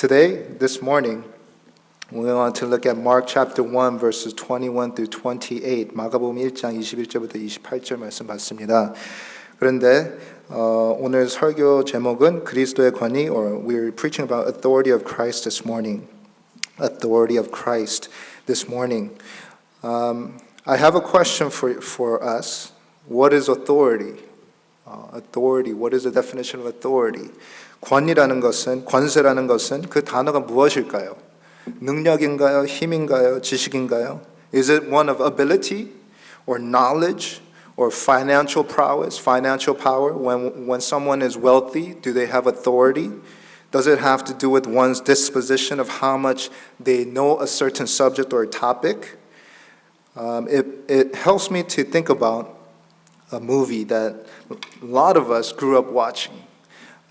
This morning, we want to look at Mark chapter 1 verses 21 through 28. 마가복음 1장 21절부터 28절 말씀 받습니다. 그런데 오늘 설교 제목은 그리스도의 권위, or we're preaching about authority of Christ this morning. Authority of Christ this morning. I have a question for us. What is authority? Authority. What is the definition of authority? 권위라는 것은, 권세라는 것은 그 단어가 무엇일까요? 능력인가요? 힘인가요? 지식인가요? Is it one of ability or knowledge or financial prowess, financial power? When someone is wealthy, do they have authority? Does it have to do with one's disposition of how much they know a certain subject or topic? It helps me to think about a movie that a lot of us grew up watching.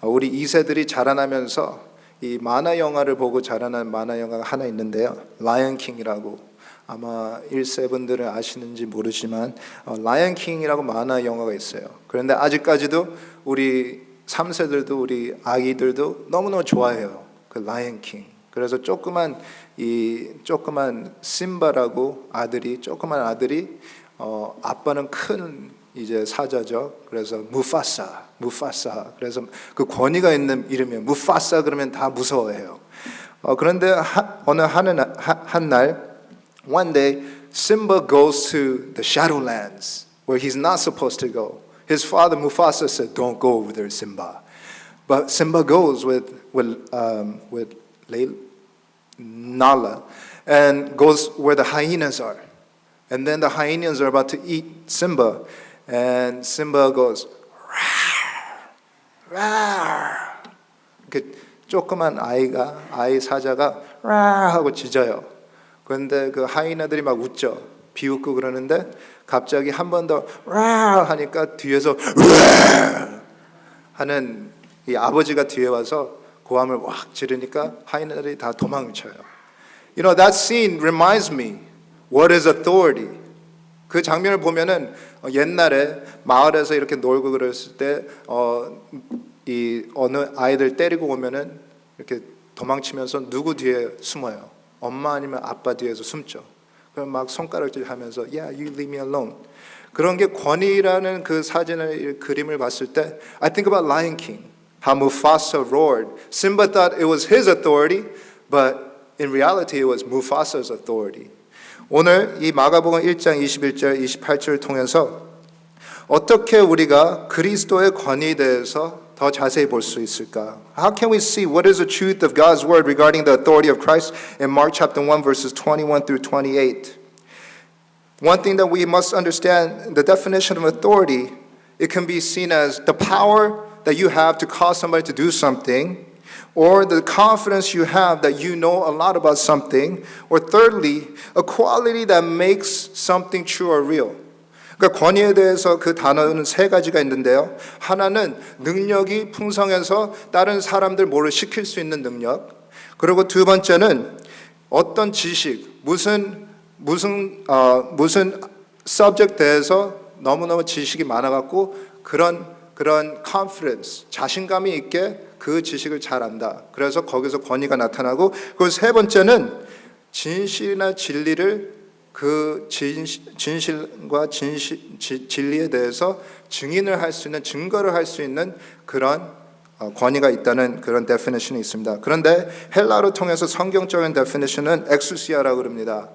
우리 2세들이 자라나면서 이 만화 영화를 보고 자라난 만화 영화가 하나 있는데요. 라이언 킹이라고, 아마 1세 분들은 아시는지 모르지만 라이언 킹이라고 만화 영화가 있어요. 그런데 아직까지도 우리 3세들도 우리 아기들도 너무너무 좋아해요. 그 라이언 킹. 그래서 조그만 심바라고 조그만 아들이 아빠는 큰 이제 사자죠. 그래서 무파사. 그래서 그 권위가 있는 이름이에요. 무파사 그러면 다 무서워해요. 그런데 어느 한 날, one day, Simba goes to the Shadowlands where he's not supposed to go. His father Mufasa said, "Don't go over there, Simba." But Simba goes with Nala and goes where the hyenas are. And then the hyenas are about to eat Simba. And Simba goes, rar. 그 조그만 아이 사자가 rar 하고 짖어요. 그런데 그 하이나들이 막 웃죠. 비웃고 그러는데 갑자기 한 번 더 rar 하니까 뒤에서 rar 하는 이 아버지가 뒤에 와서 고함을 확 지르니까 하이나들이 다 도망쳐요. You know, that scene reminds me, what is authority? 그 장면을 보면은 옛날에 마을에서 이렇게 놀고 그랬을 때 이 어느 아이들 때리고 오면은 이렇게 도망치면서 누구 뒤에 숨어요? 엄마 아니면 아빠 뒤에서 숨죠. 그럼 막 손가락질 하면서 Yeah, you leave me alone. 그런 게 권위라는 그 사진을 그림을 봤을 때 I think about Lion King. How Mufasa roared. Simba thought it was his authority, but in reality it was Mufasa's authority. 오늘 이 마가복음 1장 21절 28절을 통해서 어떻게 우리가 그리스도의 권위에 대해서 더 자세히 볼 수 있을까? How can we see what is the truth of God's word regarding the authority of Christ in Mark chapter 1 verses 21 through 28? One thing that we must understand, the definition of authority, it can be seen as the power that you have to cause somebody to do something, or the confidence you have that you know a lot about something, or thirdly, a quality that makes something true or real. 그러니까 권위에 대해서 그 단어는 세 가지가 있는데요. 하나는 능력이 풍성해서 다른 사람들 뭐를 시킬 수 있는 능력. 그리고 두 번째는 어떤 지식, 무슨 subject 대해서 너무너무 지식이 많아갖고 그런 confidence, 자신감이 있게 그 지식을 잘 안다. 그래서 거기서 권위가 나타나고, 그리고 세 번째는 진실이나 진리를 그 진실과 진리에 대해서 증인을 할 수 있는, 증거를 할 수 있는 그런 권위가 있다는 그런 definition이 있습니다. 그런데 헬라어를 통해서 성경적인 definition은 exousia라고 그럽니다.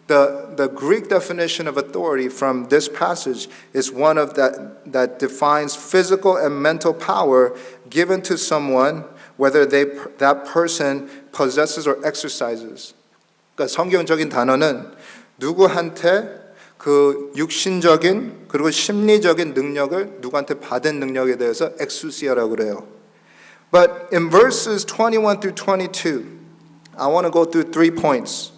The Greek definition of authority from this passage is one of that defines physical and mental power given to someone, whether that person possesses or exercises. 그러니까 성경적인 단어는 누구한테 그 육신적인 그리고 심리적인 능력을 누구한테 받은 능력에 대해서 exousia라고 그래요. But in verses 21 through 22, I want to go through 3 points.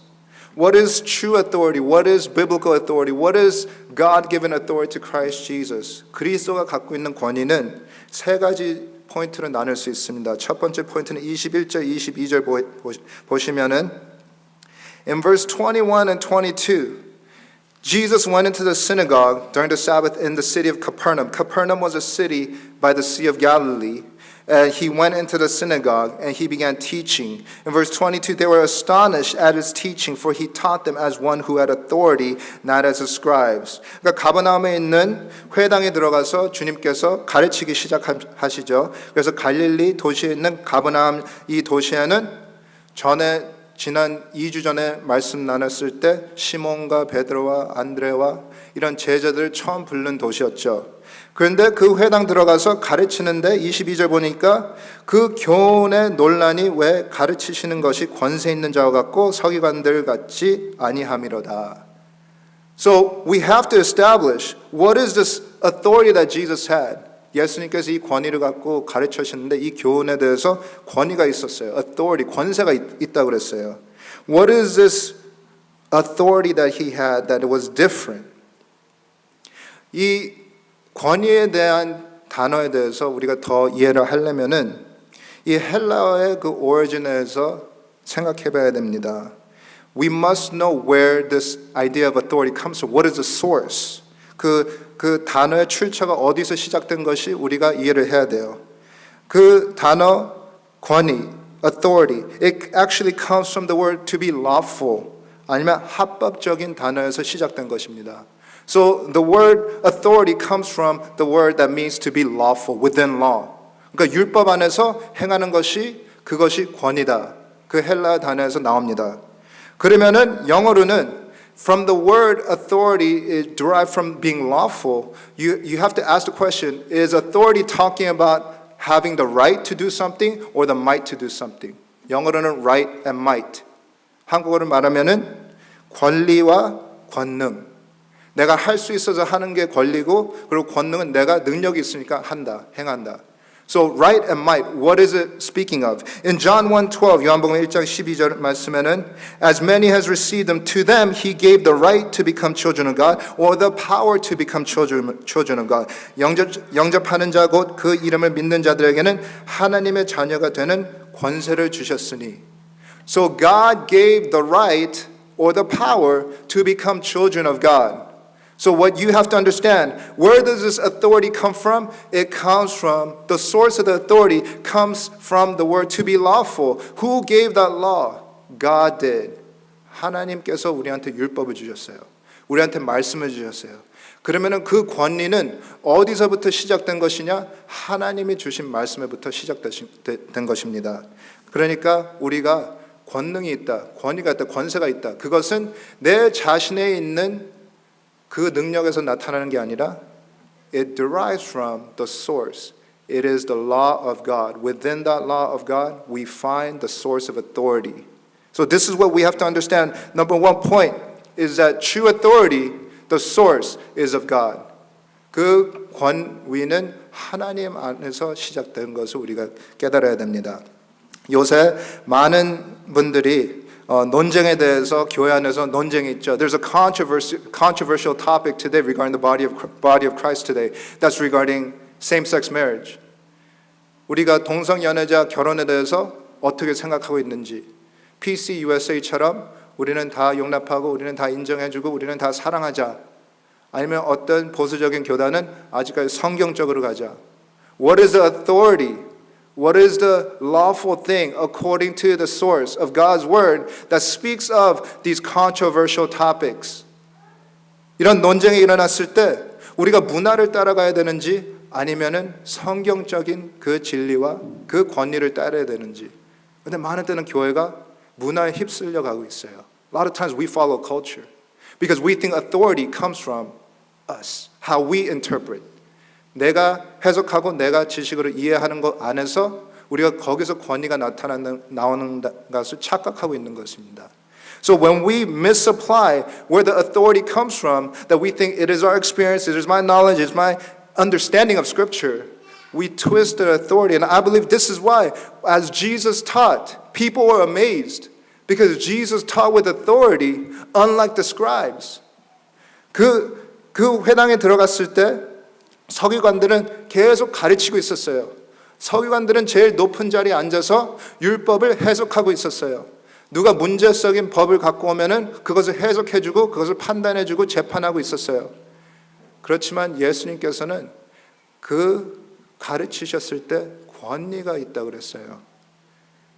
What is true authority? What is biblical authority? What is God-given authority to Christ Jesus? 그리스도가 갖고 있는 권위는 세 가지 포인트로 나눌 수 있습니다. 첫 번째 포인트는 21절, 22절 보시면은 in verse 21 and 22, Jesus went into the synagogue during the Sabbath in the city of Capernaum. Capernaum was a city by the Sea of Galilee. And he went into the synagogue and he began teaching. In verse 22, they were astonished at his teaching, for he taught them as one who had authority, not as the scribes. 그러니까 가버나움에 있는 회당에 들어가서 주님께서 가르치기 시작하시죠. 그래서 갈릴리 도시에 있는 가버나움 이 도시에는 전에 지난 2주 전에 말씀 나눴을 때 시몬과 베드로와 안드레와 이런 제자들을 처음 부른 도시였죠. 그런데 그 회당 들어가서 가르치는데 22절 보니까 그 교훈의 논란이 왜 가르치시는 것이 권세 있는 자와 같고 서기관들 같지 아니함이로다. So we have to establish what is this authority that Jesus had. 예수님께서 이 권위를 갖고 가르치셨는데 이 교훈에 대해서 권위가 있었어요. authority, 권세가 있다고 그랬어요. What is this authority that he had that was different? 이 권위에 대한 단어에 대해서 우리가 더 이해를 하려면은 이 헬라어의 그 오리진에서 생각해 봐야 됩니다. We must know where this idea of authority comes from. What is the source? 그 단어의 출처가 어디서 시작된 것이 우리가 이해를 해야 돼요. 그 단어 권위, authority, it actually comes from the word to be lawful, 아니면 합법적인 단어에서 시작된 것입니다. So the word authority comes from the word that means to be lawful, within law. 그러니까 율법 안에서 행하는 것이 그것이 권위다. 그 헬라 단어에서 나옵니다. 그러면은 영어로는 from the word authority is derived from being lawful. You have to ask the question, is authority talking about having the right to do something or the might to do something? 영어로는 right and might. 한국어로 말하면은 권리와 권능. 내가 할 수 있어서 하는 게 권리고 그리고 권능은 내가 능력이 있으니까 한다, 행한다. So right and might, what is it speaking of? In John 1:12, 요한복음 1장 12절 말씀에는 as many has received them, to them he gave the right to become children of God or the power to become children of God. 영접하는 자 곧 그 이름을 믿는 자들에게는 하나님의 자녀가 되는 권세를 주셨으니. So God gave the right or the power to become children of God. So what you have to understand, where does this authority come from? It comes from, the source of the authority comes from the word to be lawful. Who gave that law? God did. 하나님께서 우리한테 율법을 주셨어요. 우리한테 말씀을 주셨어요. 그러면은 그 권리는 어디서부터 시작된 것이냐? 하나님이 주신 말씀에부터 시작된 것입니다. 그러니까 우리가 권능이 있다, 권위가 있다, 권세가 있다. 그것은 내 자신에 있는 그 능력에서 나타나는 게 아니라 it derives from the source. It is the law of God. Within that law of God, we find the source of authority. So this is what we have to understand. Number one point is that true authority, the source, is of God. 그 권위는 하나님 안에서 시작된 것을 우리가 깨달아야 됩니다. 요새 많은 분들이 논쟁에 대해서 교회 안에서 논쟁이 있죠. There's a controversial topic today regarding the body of Christ today. That's regarding same-sex marriage. 우리가 동성 연애자 결혼에 대해서 어떻게 생각하고 있는지. PCUSA처럼 우리는 다 용납하고 우리는 다 인정해주고 우리는 다 사랑하자. 아니면 어떤 보수적인 교단은 아직까지 성경적으로 가자. What is the authority? What is the lawful thing according to the source of God's word that speaks of these controversial topics? 이런 논쟁이 일어났을 때 우리가 문화를 따라가야 되는지 아니면은 성경적인 그 진리와 그 권리를 따라야 되는지. 근데 많은 때는 교회가 문화에 휩쓸려 가고 있어요. A lot of times we follow culture because we think authority comes from us, how we interpret. 내가 해석하고 내가 지식으로 이해하는 것 안에서 우리가 거기서 권위가 나오는 것을 착각하고 있는 것입니다. So when we misapply where the authority comes from, that we think it is our experience, it is my knowledge, it is my understanding of Scripture, we twist the authority. And I believe this is why, as Jesus taught, people were amazed because Jesus taught with authority, unlike the scribes. 그 회당에 들어갔을 때 서기관들은 계속 가르치고 있었어요. 서기관들은 제일 높은 자리에 앉아서 율법을 해석하고 있었어요. 누가 문제적인 법을 갖고 오면은 그것을 해석해주고 그것을 판단해주고 재판하고 있었어요. 그렇지만 예수님께서는 그 가르치셨을 때 권위가 있다 그랬어요.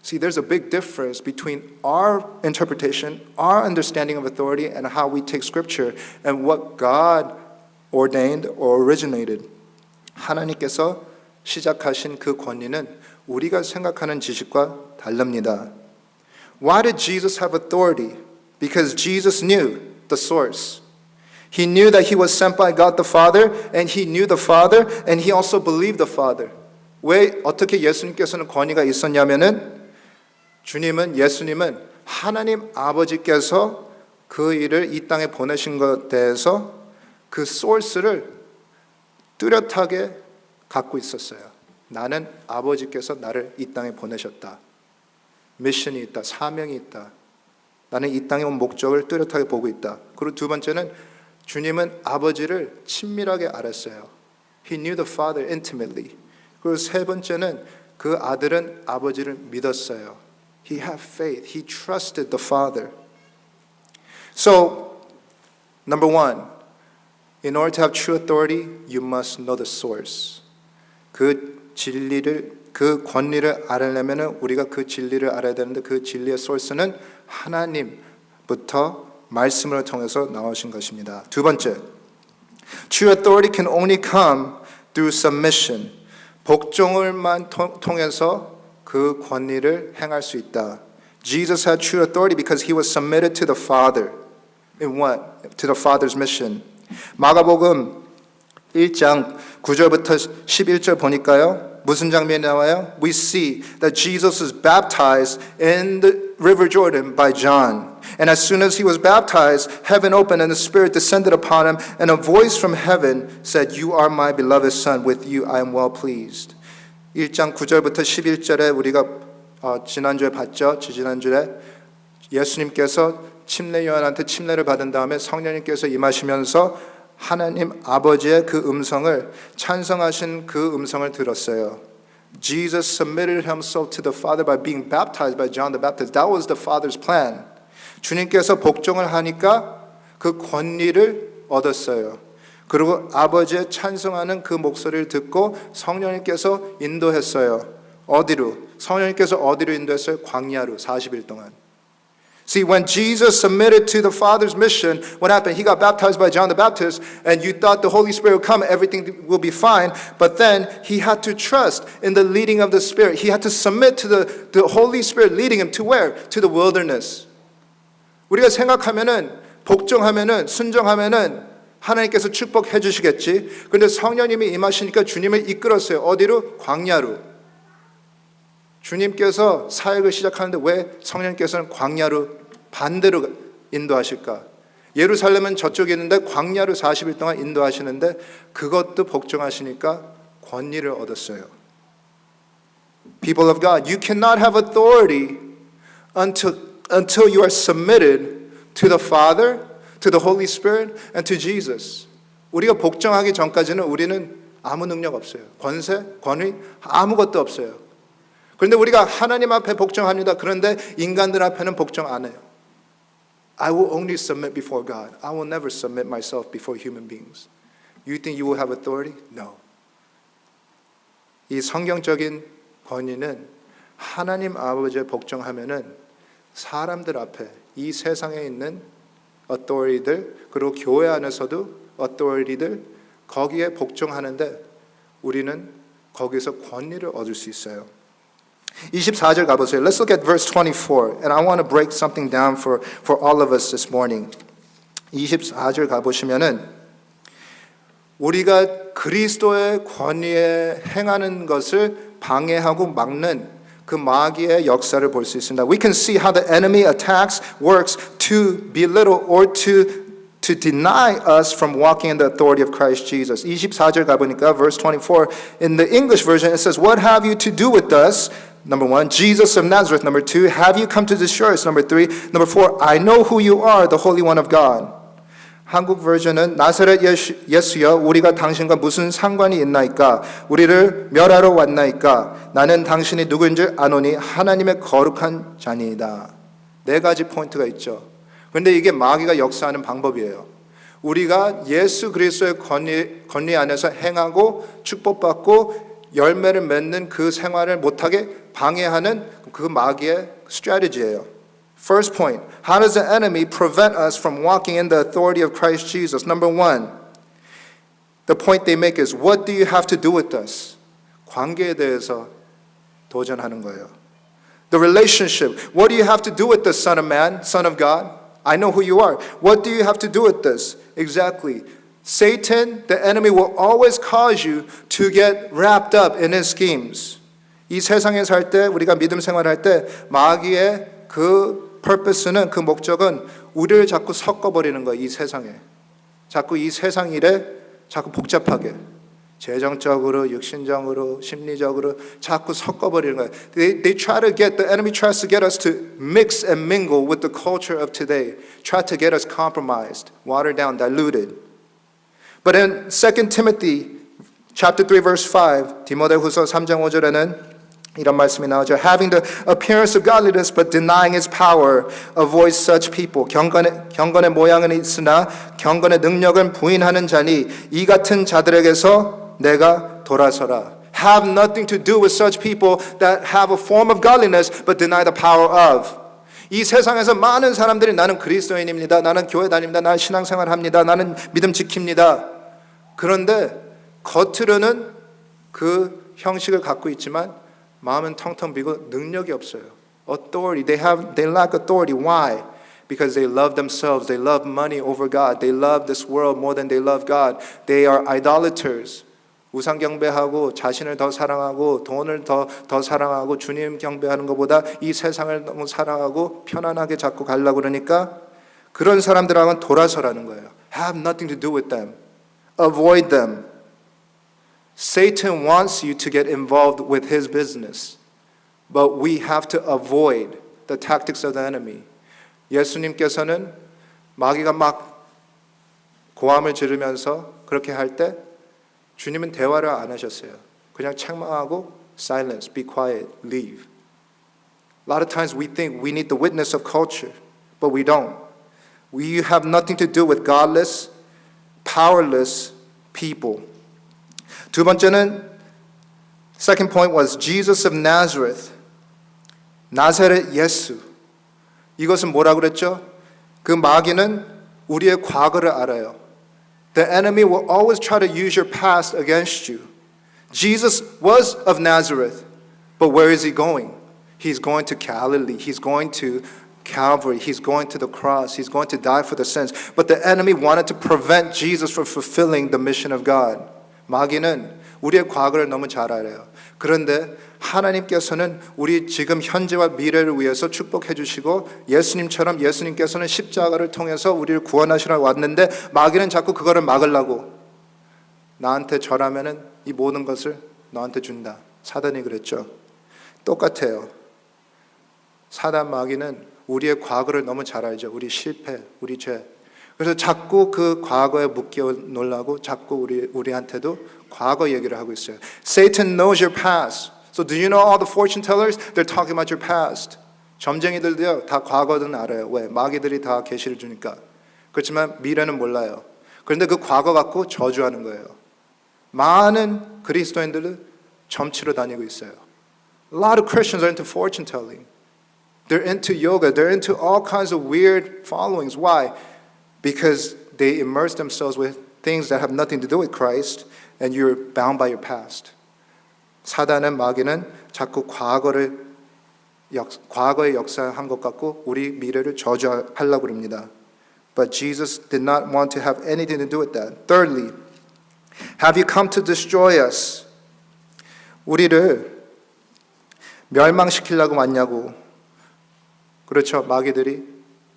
See, there's a big difference between our interpretation, our understanding of authority, and how we take Scripture, and what God ordained or originated. 하나님께서 시작하신 그 권위는 우리가 생각하는 지식과 다릅니다. Why did Jesus have authority? Because Jesus knew the source. He knew that he was sent by God the Father, and he knew the Father, and he also believed the Father. 왜 어떻게 예수님께서는 권위가 있었냐면은 예수님은 하나님 아버지께서 그 일을 이 땅에 보내신 것에 대해서 그 소스를 뚜렷하게 갖고 있었어요. 나는 아버지께서 나를 이 땅에 보내셨다. 미션이 있다. 사명이 있다. 나는 이 땅에 온 목적을 뚜렷하게 보고 있다. 그리고 두 번째는 주님은 아버지를 친밀하게 알았어요. He knew the Father intimately. 그리고 세 번째는 그 아들은 아버지를 믿었어요. He had faith. He trusted the Father. So, number one, in order to have true authority, you must know the source. 그 진리를, 그 권리를 알려면 우리가 그 진리를 알아야 되는데 그 진리의 소스는 하나님부터 말씀을 통해서 나오신 것입니다. 두 번째, true authority can only come through submission. 복종을만 통해서 그 권리를 행할 수 있다. Jesus had true authority because he was submitted to the Father. In what? To the Father's mission. 마가복음 1장 9절부터 11절 보니까요. 무슨 장면이 나와요? We see that Jesus was baptized in the river Jordan by John. And as soon as he was baptized, heaven opened and the Spirit descended upon him, and a voice from heaven said, You are my beloved Son, with you I am well pleased. 1장 9절부터 11절에 우리가 지난주에 봤죠. 지난주에 예수님께서 침례 요한한테 침례를 받은 다음에 성령님께서 임하시면서 하나님 아버지의 그 음성을 찬성하신 그 음성을 들었어요. Jesus submitted himself to the Father by being baptized by John the Baptist. That was the Father's plan. 주님께서 복종을 하니까 그 권리를 얻었어요. 그리고 아버지의 찬성하는 그 목소리를 듣고 성령님께서 인도했어요. 어디로? 성령님께서 어디로 인도했어요? 광야로 40일 동안. See, when Jesus submitted to the Father's mission, what happened? He got baptized by John the Baptist, and you thought the Holy Spirit would come, everything will be fine. But then he had to trust in the leading of the Spirit. He had to submit to the Holy Spirit leading him to where? To the wilderness. 우리가 생각하면은, 복종하면은, 순종하면은 하나님께서 축복해 주시겠지. 그런데 성령님이 임하시니까 주님을 이끌었어요. 어디로? 광야로. 주님께서 사역을 시작하는데 왜 성령님께서는 광야로 반대로 인도하실까? 예루살렘은 저쪽에 있는데 광야로 40일 동안 인도하시는데 그것도 복종하시니까 권위를 얻었어요. People of God, you cannot have authority until you are submitted to the Father, to the Holy Spirit, and to Jesus. 우리가 복종하기 전까지는 우리는 아무 능력 없어요. 권세, 권위 아무것도 없어요. 그런데 우리가 하나님 앞에 복종합니다. 그런데 인간들 앞에는 복종 안 해요. I will only submit before God. I will never submit myself before human beings. You think you will have authority? No. 이 성경적인 권위는 하나님 아버지에 복종하면은 사람들 앞에 이 세상에 있는 authority들 그리고 교회 안에서도 authority들 거기에 복종하는데 우리는 거기서 권위를 얻을 수 있어요. 24절 가보세요. Let's look at verse 24. And I want to break something down for all of us this morning. 24절 가보시면은 우리가 그리스도의 권위에 행하는 것을 방해하고 막는 그 마귀의 역사를 볼 수 있습니다. We can see how the enemy attacks, works to belittle or to deny us from walking in the authority of Christ Jesus. 24절 가보니까 verse 24 in the English version it says, What have you to do with us? Number 1, Jesus of Nazareth. Number 2, have you come to destroy us? Number 3, number 4, I know who you are, the Holy One of God. 한국 버전은 나사렛 예수여 우리가 당신과 무슨 상관이 있나이까? 우리를 멸하러 왔나이까? 나는 당신이 누구인지 아노니 하나님의 거룩한 자니이다. 네 가지 포인트가 있죠. 그런데 이게 마귀가 역사하는 방법이에요. 우리가 예수 그리스도의 권위 안에서 행하고 축복받고 열매를 맺는 그 생활을 못하게 방해하는 그 마귀의 strategy예요. First point, how does the enemy prevent us from walking in the authority of Christ Jesus? Number one, the point they make is, what do you have to do with us? 관계에 대해서 도전하는 거예요. The relationship, what do you have to do with this, Son of Man, Son of God? I know who you are. What do you have to do with this? Exactly. Satan, the enemy, will always cause you to get wrapped up in his schemes. 이 세상에 살 때, 우리가 믿음 생활할 때 마귀의 그 purpose는, 그 목적은 우리를 자꾸 섞어버리는 거예요. 이 세상에. 자꾸 이 세상 일에 자꾸 복잡하게. 재정적으로, 육신적으로, 심리적으로 자꾸 섞어버리는 거예요. They try to get, the enemy tries to get us to mix and mingle with the culture of today. Try to get us compromised, watered down, diluted. But in 2 Timothy chapter 3 verse 5, 디모데후서 3장 5절에는 이런 말씀이 나오죠. Having the appearance of godliness but denying its power, avoid such people. 경건의 모양은 있으나 경건의 능력은 부인하는 자니 이 같은 자들에게서 내가 돌아서라. Have nothing to do with such people that have a form of godliness but deny the power of. 이 세상에서 많은 사람들이 나는 그리스도인입니다. 나는 교회 다닙니다. 나는 신앙생활합니다. 나는 믿음 지킵니다. 그런데 겉으로는 그 형식을 갖고 있지만 마음은 텅텅 비고 능력이 없어요. Authority, they lack authority. Why? Because they love themselves. They love money over God. They love this world more than they love God. They are idolaters. 우상 경배하고 자신을 더 사랑하고 돈을 더 사랑하고 주님 경배하는 것보다 이 세상을 너무 사랑하고 편안하게 자꾸 가려고 그러니까 그런 사람들하고는 돌아서라는 거예요. Have nothing to do with them. Avoid them. Satan wants you to get involved with his business. But we have to avoid the tactics of the enemy. 예수님께서는 마귀가 막 고함을 지르면서 그렇게 할 때 주님은 대화를 안 하셨어요. 그냥 책망하고 silence, be quiet, leave. A lot of times we think we need the witness of culture, but we don't. We have nothing to do with godless, powerless people. 두 번째는 second point was Jesus of Nazareth. 나사렛 예수. 이것은 뭐라고 그랬죠? 그 마귀는 우리의 과거를 알아요. The enemy will always try to use your past against you. Jesus was of Nazareth, but where is he going? He's going to Galilee. He's going to Calvary. He's going to the cross. He's going to die for the sins. But the enemy wanted to prevent Jesus from fulfilling the mission of God. 마귀는 우리의 과거를 너무 잘 알아요. 그런데 하나님께서는 우리 지금 현재와 미래를 위해서 축복해 주시고 예수님처럼 예수님께서는 십자가를 통해서 우리를 구원하시러 왔는데 마귀는 자꾸 그거를 막으려고 나한테 절하면은 이 모든 것을 너한테 준다. 사단이 그랬죠. 똑같아요. 사단 마귀는 우리의 과거를 너무 잘 알죠. 우리 실패, 우리 죄. 그래서 자꾸 그 과거에 묶여 놓으려고 자꾸 우리한테도 과거 얘기를 하고 있어요. Satan knows your past. So do you know all the fortune tellers? They're talking about your past. 점쟁이들도요, 다 과거는 알아요. 왜? 마귀들이 다 계시를 주니까. 그렇지만 미래는 몰라요. 그런데 그 과거 갖고 저주하는 거예요. 많은 그리스도인들은 점치러 다니고 있어요. A lot of Christians are into fortune telling. They're into yoga. They're into all kinds of weird followings. Why? Because they immerse themselves with things that have nothing to do with Christ and you're bound by your past. 사단은 마귀는 자꾸 과거에 역사한 것 같고 우리 미래를 저주하려고 합니다. But Jesus did not want to have anything to do with that. Thirdly, have you come to destroy us? 우리를 멸망시키려고 왔냐고. 그렇죠. 마귀들이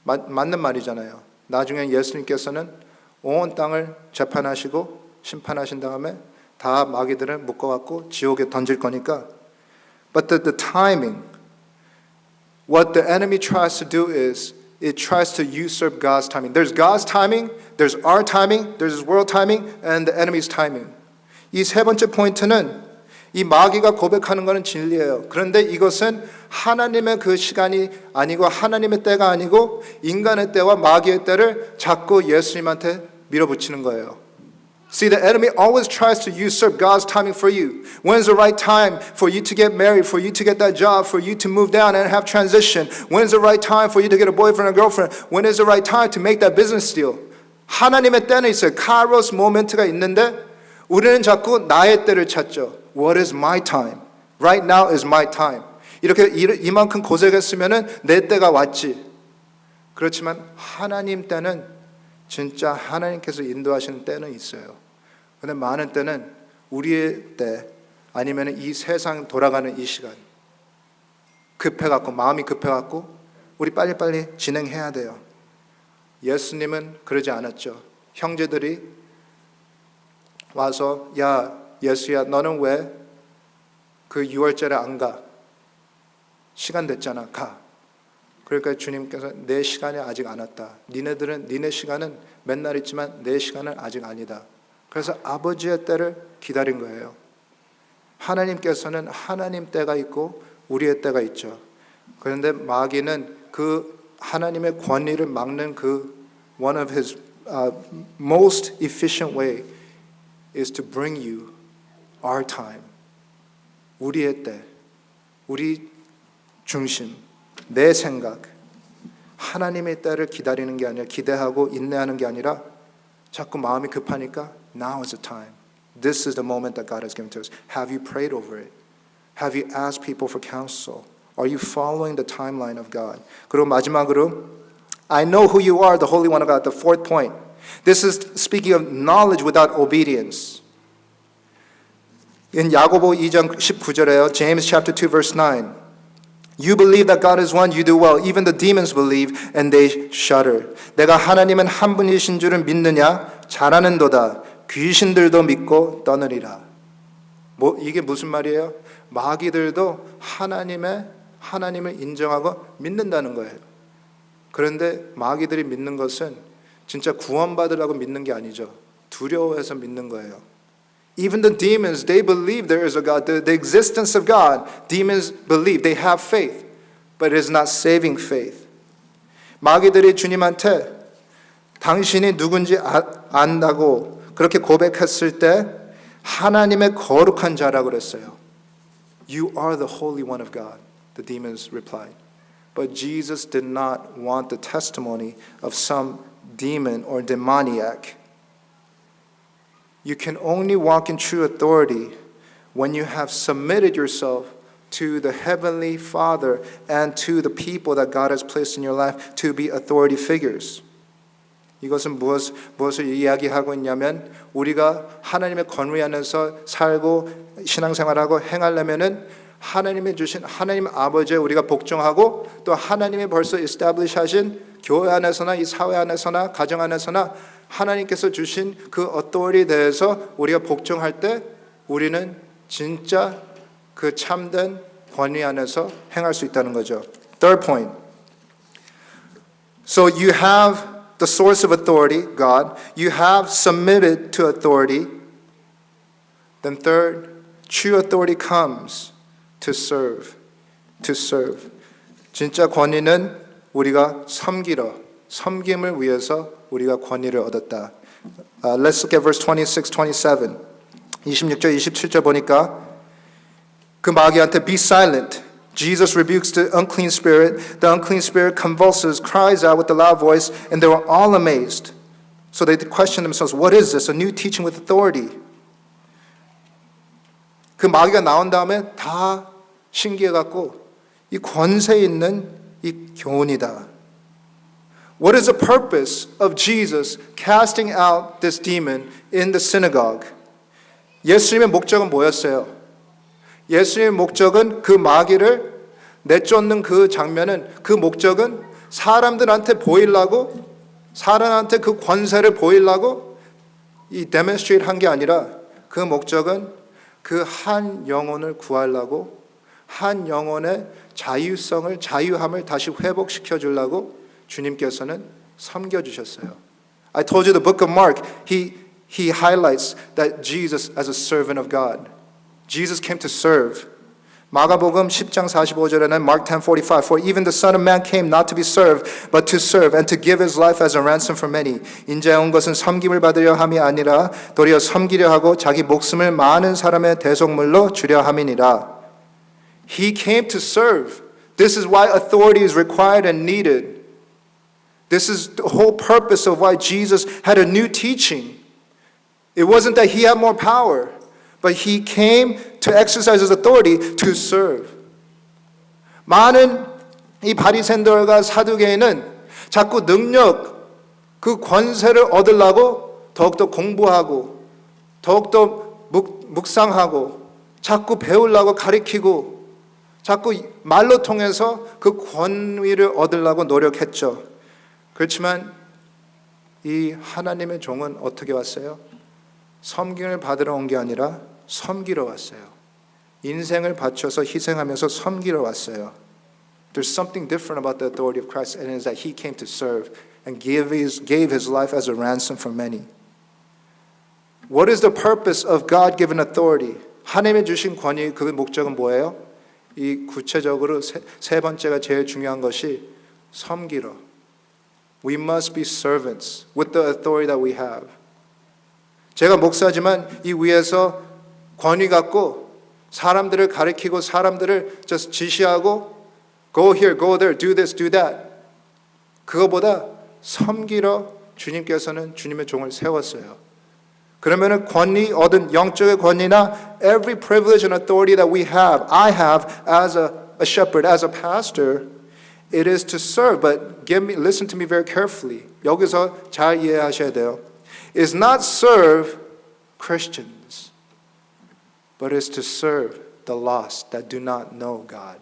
맞는 말이잖아요. 나중에 예수님께서는 온 땅을 재판하시고 심판하신 다음에 다 마귀들을 묶어갖고 지옥에 던질 거니까. But the timing, what the enemy tries to do is it tries to usurp God's timing. There's God's timing, there's our timing, there's His world timing, and the enemy's timing. 이 세 번째 포인트는 이 마귀가 고백하는 것은 진리예요. 그런데 이것은 하나님의 그 시간이 아니고 하나님의 때가 아니고 인간의 때와 마귀의 때를 자꾸 예수님한테 밀어붙이는 거예요. See, the enemy always tries to usurp God's timing for you. When's the right time for you to get married, for you to get that job, for you to move down and have transition? When's the right time for you to get a boyfriend or girlfriend? When is the right time to make that business deal? 하나님의 때는 있어요. 카로스 모멘트가 있는데 우리는 자꾸 나의 때를 찾죠. What is my time? Right now is my time. 이렇게 이만큼 고생했으면은 내 때가 왔지. 그렇지만 하나님 때는 진짜 하나님께서 인도하시는 때는 있어요. 근데 많은 때는 우리의 때 아니면 이 세상 돌아가는 이 시간 급해갖고 마음이 급해갖고 우리 빨리빨리 진행해야 돼요. 예수님은 그러지 않았죠. 형제들이 와서 야 예수야 너는 왜 그 유월절에 안 가? 시간 됐잖아 가. 그러니까 주님께서 내 시간이 아직 안 왔다. 니네 시간은 맨날 있지만 내 시간은 아직 아니다. 그래서 아버지의 때를 기다린 거예요. 하나님께서는 하나님 때가 있고 우리의 때가 있죠. 그런데 마귀는 그 하나님의 권위를 막는 그 one of his most efficient way is to bring you our time. 우리의 때, 우리 중심, 내 생각, 하나님의 때를 기다리는 게 아니라 기대하고 인내하는 게 아니라 자꾸 마음이 급하니까 now is the time. This is the moment that God has given to us. Have you prayed over it? Have you asked people for counsel? Are you following the timeline of God? 그리고 마지막으로 I know who you are, the Holy One of God. The fourth point. This is speaking of knowledge without obedience. In 야고보 2장 19절에요. James chapter 2 verse 9. You believe that God is one, you do well. Even the demons believe and they shudder. 내가 하나님은 한 분이신 줄을 믿느냐? 잘하는도다. 귀신들도 믿고 떠느리라. 이게 무슨 말이에요? 마귀들도 하나님을 인정하고 믿는다는 거예요. 그런데 마귀들이 믿는 것은 진짜 구원받으라고 믿는 게 아니죠. 두려워해서 믿는 거예요. Even the demons, they believe there is a God. The existence of God, demons believe. They have faith. But it is not saving faith. 마귀들이 주님한테 당신이 누군지 안다고 그렇게 고백했을 때 하나님의 거룩한 자라고 그랬어요. You are the Holy One of God, the demons replied. But Jesus did not want the testimony of some demon or demoniac. You can only walk in true authority when you have submitted yourself to the Heavenly Father and to the people that God has placed in your life to be authority figures. 이것은 무엇을 이야기하고 있냐면 우리가 하나님의 권위 안에서 살고 신앙생활하고 행하려면은 하나님이 주신 하나님 아버지에 우리가 복종하고 또 하나님이 벌써 establish 하신 교회 안에서나 이 사회 안에서나 가정 안에서나 하나님께서 주신 그 authority에 대해서 우리가 복종할 때 우리는 진짜 그 참된 권위 안에서 행할 수 있다는 거죠. Third point. So you have the source of authority, God. You have submitted to authority. Then third, true authority comes to serve. To serve. 진짜 권위는 우리가 섬김을 위해서 우리가 권위를 얻었다. Let's look at verse 26, 27. 26절, 27절 보니까 그 마귀한테 be silent. Jesus rebukes the unclean spirit. The unclean spirit convulses, cries out with a loud voice, and they were all amazed. So they questioned themselves, what is this? A new teaching with authority. 그 마귀가 나온 다음에 다 신기해갖고 이 권세 있는 이 교훈이다. What is the purpose of Jesus casting out this demon in the synagogue? 예수님의 목적은 뭐였어요? 예수님의 목적은 그 마귀를 내쫓는 그 장면은 그 목적은 사람들한테 보이려고 사람한테 그 권세를 보이려고 이 demonstrate 한 게 아니라 그 목적은 그 한 영혼을 구하려고 한 영혼의 자유함을 다시 회복시켜 주려고 주님께서는 섬겨주셨어요. I told you the book of Mark, he highlights that Jesus as a servant of God. Jesus came to serve. 마가복음 10장 45절에는 Mark 10:45 For even the Son of Man came not to be served but to serve and to give his life as a ransom for many. 인자에 온 것은 섬김을 받으려 함이 아니라 도리어 섬기려 하고 자기 목숨을 많은 사람의 대속물로 주려 함이니라. He came to serve. This is why authority is required and needed. This is the whole purpose of why Jesus had a new teaching. It wasn't that he had more power, but he came to exercise his authority to serve. 많은 이 바리새인들과 사두개인은 자꾸 능력, 그 권세를 얻으려고 더욱더 공부하고 더욱더 묵상하고 자꾸 배우려고 가르치고 자꾸 말로 통해서 그 권위를 얻으려고 노력했죠. 그렇지만 이 하나님의 종은 어떻게 왔어요? 섬김을 받으러 온 게 아니라 섬기러 왔어요. 인생을 바쳐서 희생하면서 섬기러 왔어요. There's something different about the authority of Christ, and it is that He came to serve and gave His life as a ransom for many. What is the purpose of God-given authority? 하나님의 주신 권위, 그 목적은 뭐예요? 이 구체적으로 세 번째가 제일 중요한 것이 섬기러. We must be servants with the authority that we have. 제가 목사지만 이 위에서 권위 갖고 사람들을 가리키고 사람들을 just 지시하고 go here, go there, do this, do that. 그거보다 섬기러 주님께서는 주님의 종을 세웠어요. 그러면은 권위 얻은 영적의 권위나 every privilege and authority that we have, I have as a shepherd, as a pastor, it is to serve. But listen to me very carefully. 여기서 잘 이해하셔야 돼요. Is not serve Christians, but is to serve the lost that do not know God.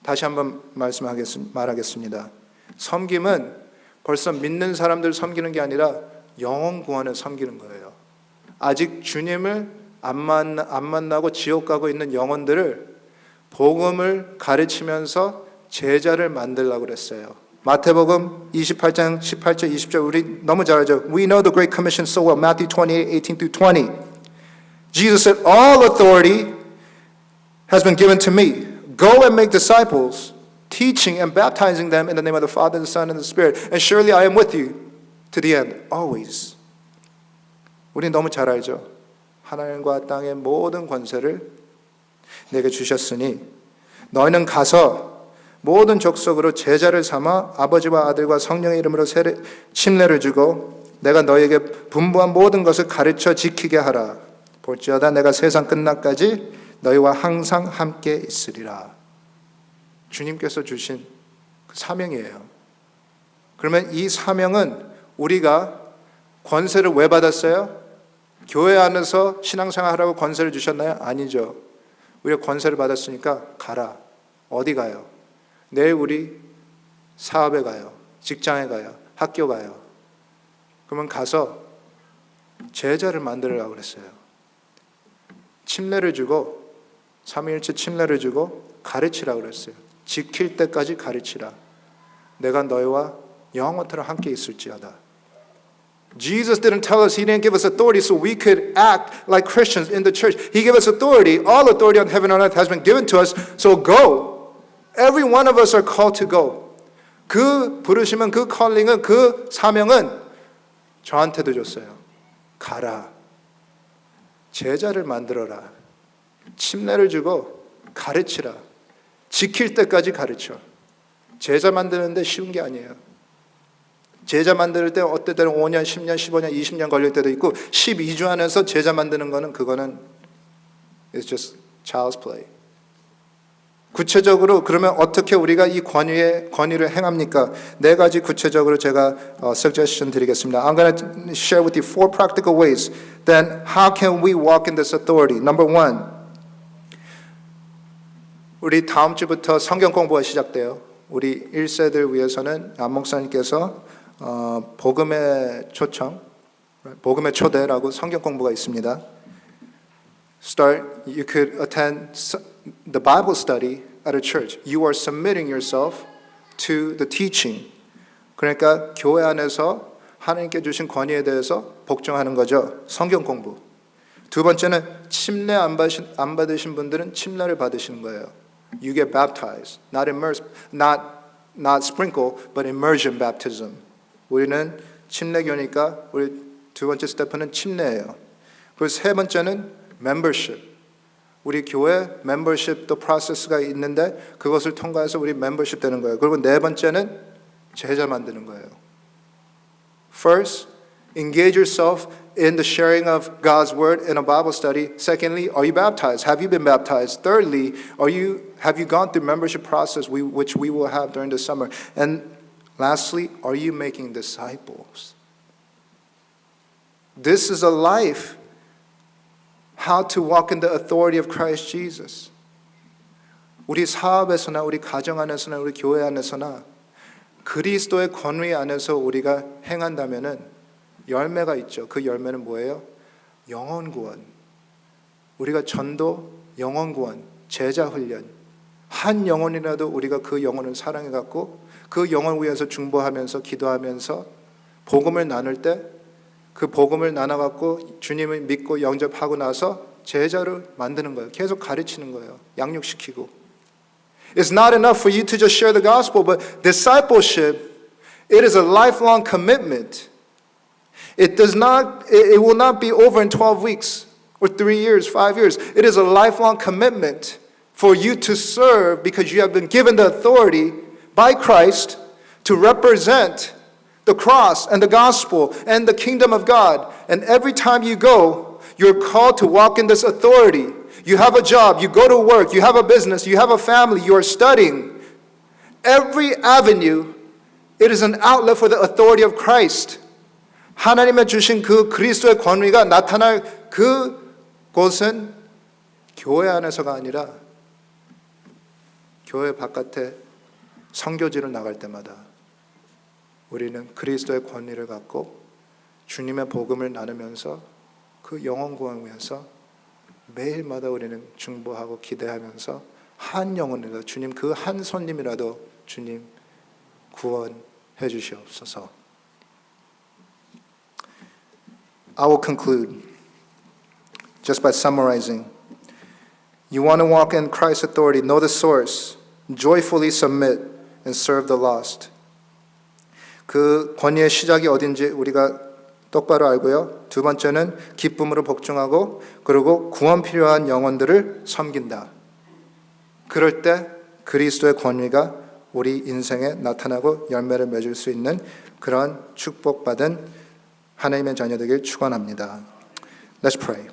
다시 한번 말하겠습니다. 섬김은 벌써 믿는 사람들 섬기는 게 아니라 영혼 구원을 섬기는 거예요. 아직 주님을 안 만나고 지옥 가고 있는 영혼들을 복음을 가르치면서 제자를 만들려고 그랬어요. 마태복음 28장 18절 20절 우리 너무 잘 알죠. We know the Great Commission so well. Matthew 28:18-20. Jesus said, all authority has been given to me. Go and make disciples, teaching and baptizing them in the name of the Father, the Son, and the Spirit. And surely I am with you to the end, always. 우리 너무 잘 알죠. 하늘과 땅의 모든 권세를 내게 주셨으니 너희는 가서 모든 족속으로 제자를 삼아 아버지와 아들과 성령의 이름으로 침례를 주고 내가 너희에게 분부한 모든 것을 가르쳐 지키게 하라. 볼지어다 내가 세상 끝날까지 너희와 항상 함께 있으리라. 주님께서 주신 그 사명이에요. 그러면 이 사명은 우리가 권세를 왜 받았어요? 교회 안에서 신앙생활하라고 권세를 주셨나요? 아니죠. 우리가 권세를 받았으니까 가라. 어디 가요? 내일 우리 사업에 가요. 직장에 가요. 학교 가요. 그러면 가서 제자를 만들으라고 그랬어요. 침례를 주고 삼위일체 침례를 주고 가르치라고 그랬어요. 지킬 때까지 가르치라. 내가 너희와 영원토록 함께 있을지어다. Jesus didn't tell us, He didn't give us authority so we could act like Christians in the church. He gave us authority. All authority on heaven and on earth has been given to us. So go. Every one of us are called to go. 그 부르심은, 그 컬링은, 그 사명은 저한테도 줬어요. 가라. 제자를 만들어라. 침례를 주고 가르치라. 지킬 때까지 가르쳐. 제자 만드는데 쉬운 게 아니에요. 제자 만들 때 어떨 때는 5년, 10년, 15년, 20년 걸릴 때도 있고 12주 안에서 제자 만드는 거는 그거는 it's just child's play. 구체적으로 그러면 어떻게 우리가 이 권위를 행합니까? 네 가지 구체적으로 제가 suggestion 드리겠습니다. I'm going to share with you 4 practical ways. Then how can we walk in this authority? Number 1. 우리 다음 주부터 성경 공부가 시작돼요. 우리 1세들 위해서는 안 목사님께서 복음의 초청, 복음의 초대라고 성경 공부가 있습니다. You could attend the Bible study at a church. You are submitting yourself to the teaching. 그러니까 교회 안에서 하나님께 주신 권위에 대해서 복종하는 거죠. 성경 공부. 두 번째는 침례 안 받으신 분들은 침례를 받으시는 거예요. You get baptized, not sprinkle, but immersion baptism. 우리는 침례교니까 우리 두 번째 스태프는 침례예요. 그리고 세 번째는 membership. 우리 교회 membership도 프로세스가 있는데 그것을 통과해서 우리 membership 되는 거예요. 그리고 네 번째는 제자 만드는 거예요. First, engage yourself in the sharing of God's word in a Bible study. Secondly, are you baptized? Have you been baptized? Thirdly, have you gone through membership process which we will have during the summer? And lastly, are you making disciples? This is a life, how to walk in the authority of Christ Jesus. 우리 사업에서나 우리 가정 안에서나 우리 교회 안에서나 그리스도의 권위 안에서 우리가 행한다면은 열매가 있죠. 그 열매는 뭐예요? 영혼 구원. 우리가 전도, 영혼 구원, 제자 훈련. 한 영혼이라도 우리가 그 영혼을 사랑해 갖고 그 영혼 위해서 중보하면서 기도하면서 복음을 나눌 때 그 복음을 나눠 갖고 주님을 믿고 영접하고 나서 제자를 만드는 거예요. 계속 가르치는 거예요. 양육시키고. It's not enough for you to just share the gospel, but discipleship, it is a lifelong commitment. It will not be over in 12 weeks or 3 years, 5 years. It is a lifelong commitment for you to serve because you have been given the authority by Christ to represent the cross and the gospel and the kingdom of God. And every time you go, you're called to walk in this authority. You have a job, you go to work, you have a business, you have a family, you are studying. Every avenue, it is an outlet for the authority of Christ. 하나님의 주신 그 그리스도의 권위가 나타날 그 곳은 교회 안에서가 아니라 교회 바깥에 선교지를 나갈 때마다 우리는 그리스도의 권위를 갖고 주님의 복음을 나누면서 그 영혼 구원 위해서 매일마다 우리는 중보하고 기대하면서 한 영혼이라도 주님 그 한 손님이라도 주님 구원해 주시옵소서. I will conclude just by summarizing. You want to walk in Christ's authority, know the source, joyfully submit and serve the lost. 그 권위의 시작이 어딘지 우리가 똑바로 알고요. 두 번째는 기쁨으로 복종하고 그리고 구원 필요한 영혼들을 섬긴다. 그럴 때 그리스도의 권위가 우리 인생에 나타나고 열매를 맺을 수 있는 그런 축복받은 하나님의 자녀 되길 축원합니다. Let's pray.